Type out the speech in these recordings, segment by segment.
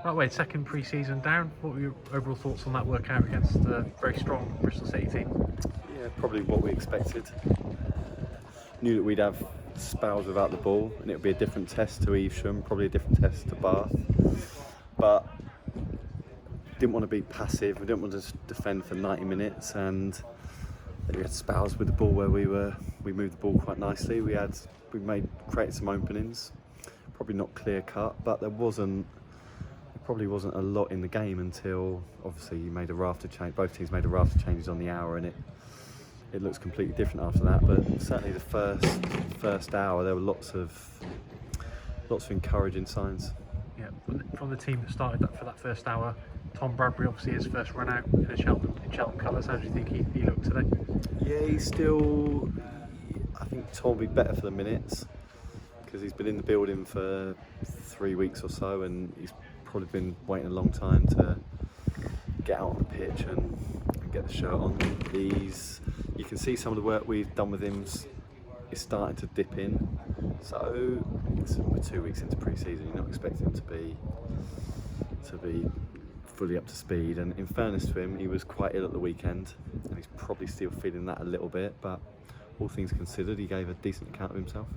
Right, Wade, second pre-season down. What were your overall thoughts on that workout against a very strong Bristol City team? Yeah, probably what we expected. Knew that we'd have spells without the ball, and it would be a different test to Evesham, probably a different test to Bath. But didn't want to be passive. We didn't want to just defend for 90 minutes, and we had spells with the ball where we moved the ball quite nicely. We created some openings, probably not clear cut, but there probably wasn't a lot in the game until obviously you made a raft of change. Both teams made a raft of changes on the hour, and it looks completely different after that. But certainly the first hour, there were lots of encouraging signs. Yeah, from the team that started for that first hour, Tom Bradbury, obviously his first run out in Cheltenham colours. How do you think he looked today? Yeah, I think Tom will be better for the minutes because he's been in the building for 3 weeks or so, and he's probably been waiting a long time to get out on the pitch and get the shirt on. You can see some of the work we've done with him is starting to dip in. So we're 2 weeks into pre-season. You're not expecting him to be fully up to speed. And in fairness to him, he was quite ill at the weekend, and he's probably still feeling that a little bit. But all things considered, he gave a decent account of himself.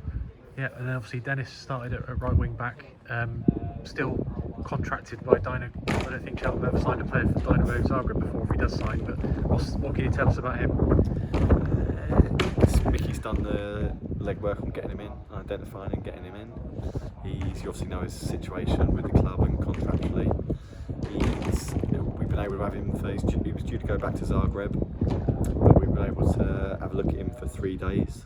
Yeah, and then obviously Dennis started at right wing back, still contracted by Dino. I don't think Cheltenham ever signed a player for Dynamo Zagreb before, if he does sign. But what can you tell us about him? Mickey's done the legwork on getting him in, identifying and getting him in. You obviously know his situation with the club and contractually. We've been able to have him he was due to go back to Zagreb, but we've been able to have a look at him for 3 days.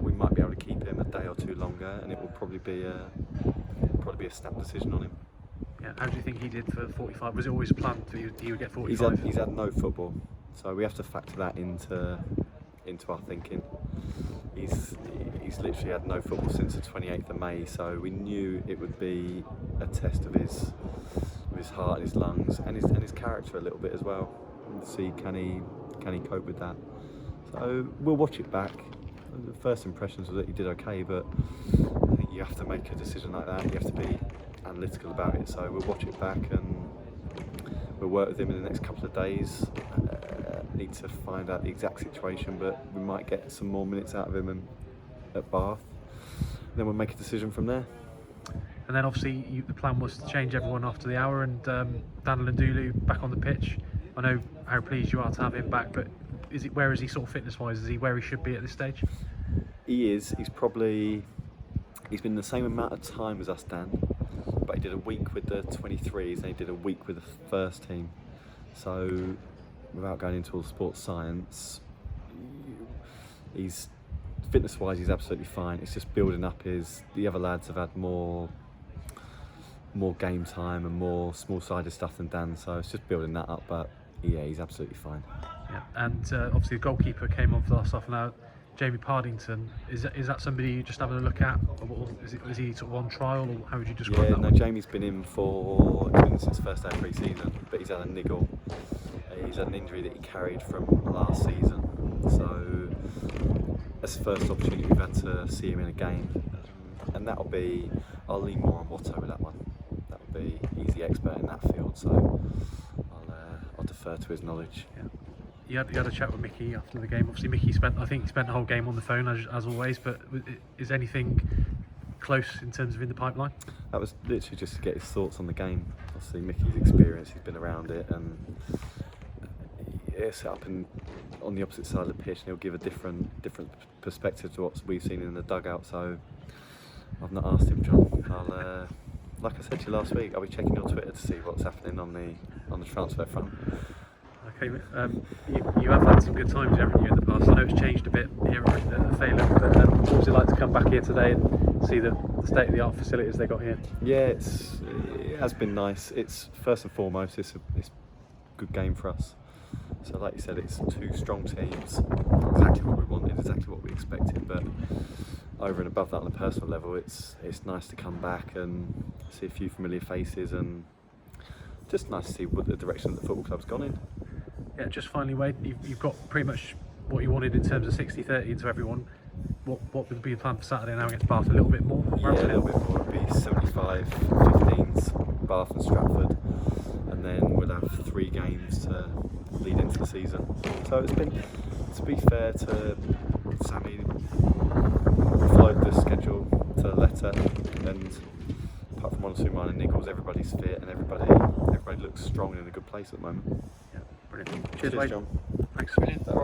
We might be able to keep him a day or two longer, and it will probably be a snap decision on him. Yeah, how do you think he did for 45? Was it always planned that he would get 45? He's had no football, so we have to factor that into our thinking. He's literally had no football since the 28th of May, so we knew it would be a test of his heart and his lungs and his character a little bit as well. And see can he cope with that. So we'll watch it back. The first impressions were that he did okay, but I think you have to make a decision like that. You have to be analytical about it. So we'll watch it back and we'll work with him in the next couple of days. Need to find out the exact situation, but we might get some more minutes out of him at Bath. Then we'll make a decision from there. And then obviously the plan was to change everyone after the hour, and Daniel Ndulu back on the pitch. I know how pleased you are to have him back, but where is he sort of fitness-wise? Is he where he should be at this stage? He is. He's been the same amount of time as us, Dan, but he did a week with the 23s and he did a week with the first team. So without going into all the sports science, fitness-wise he's absolutely fine. It's just building up the other lads have had more game time and more small-sided stuff than Dan, so it's just building that up, but yeah, he's absolutely fine. Yeah, and obviously the goalkeeper came on for the last half an hour, Jamie Pardington. Is that somebody you're just having a look at? Or is he sort of on trial, or how would you describe that? Yeah, no, Jamie's been in since first day of pre-season, but he's had a niggle. He's had an injury that he carried from last season, so that's the first opportunity we've had to see him in a game, and I'll lean more on Watto with that one. That'll be, he's the expert in that field, so I'll defer to his knowledge. Yeah. You had a chat with Mickey after the game. Obviously Mickey spent the whole game on the phone as always, but is anything close in terms of in the pipeline? That was literally just to get his thoughts on the game. Obviously Mickey's experience, he's been around it, and set up on the opposite side of the pitch, and he'll give a different perspective to what we've seen in the dugout. So I've not asked him, John. Like I said to you last week, I'll be checking your Twitter to see what's happening on the transfer front. Okay, you have had some good times, haven't you, in the past? I know it's changed a bit here at Phelan, but what was it like to come back here today and see the state-of-the-art facilities they got here? Yeah, it has been nice. It's first and foremost, it's a good game for us. So like you said, it's two strong teams, exactly what we wanted, exactly what we expected, but over and above that on a personal level, it's nice to come back and see a few familiar faces, and just nice to see what the direction that the football club's gone in. Yeah, just finally, Wade, you've got pretty much what you wanted in terms of 60-30 into everyone. What would be the plan for Saturday now against Bath? A little bit more? Yeah, a little bit more. It would be 75-15s Bath and Stratford, and then we'll have 3 games to lead into the season. So it's been, to be fair to Sammy, followed the schedule to the letter, and apart from 1 or 2 minor niggles, everybody's fit and everybody looks strong and in a good place at the moment. Yeah, brilliant. Cheers, Wade. John. Thanks. Brilliant.